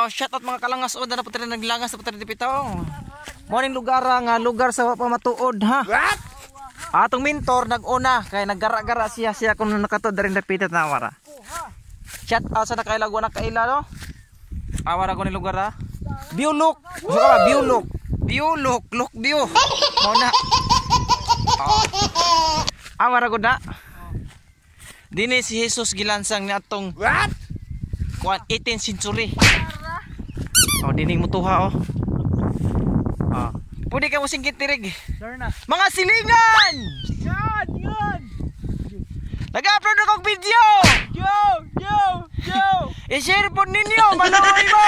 Shout out mga kalangas o na po tayo naglangas na po tayo dipitaw. Morning lugar nga lugar sa pamatuod ha. What? Atong mentor nag-una kay naggara-gara siya kung nakatod rin dapitat na wara. Shout out sa nakailago na kaila no. Awara ko ni lugar ha. View look. Gusto ka ba view look? View look, look view. Mo na. Awara ko na. Dini si Jesus gilansang ni atong What? 18th century. Dining mo tuha pwede ka mo singkit tirig. Mga silingan! Yan! Nag-upload akong video! Yo! I-share po ninyo! Manood mo!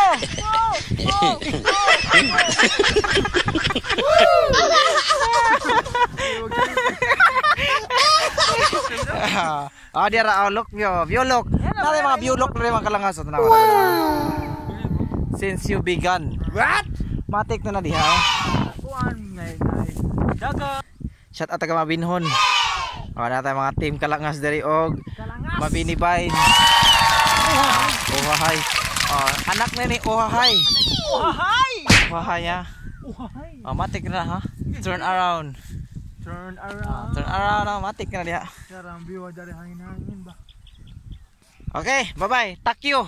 Diara look view look. Nari mga view look rin mga kalangas. Since you began. What? Matik na diha. Shout out ka mabinhon. Natay mga team kalangas dari og mabinibay. Ohahay. Anak na ni Ohahay. Ohahay ya. Matik na ha. Turn around. Turn around. Matik na diha. Sarang biwa dari hangin-hangin ba. Okay, bye-bye. Thank you.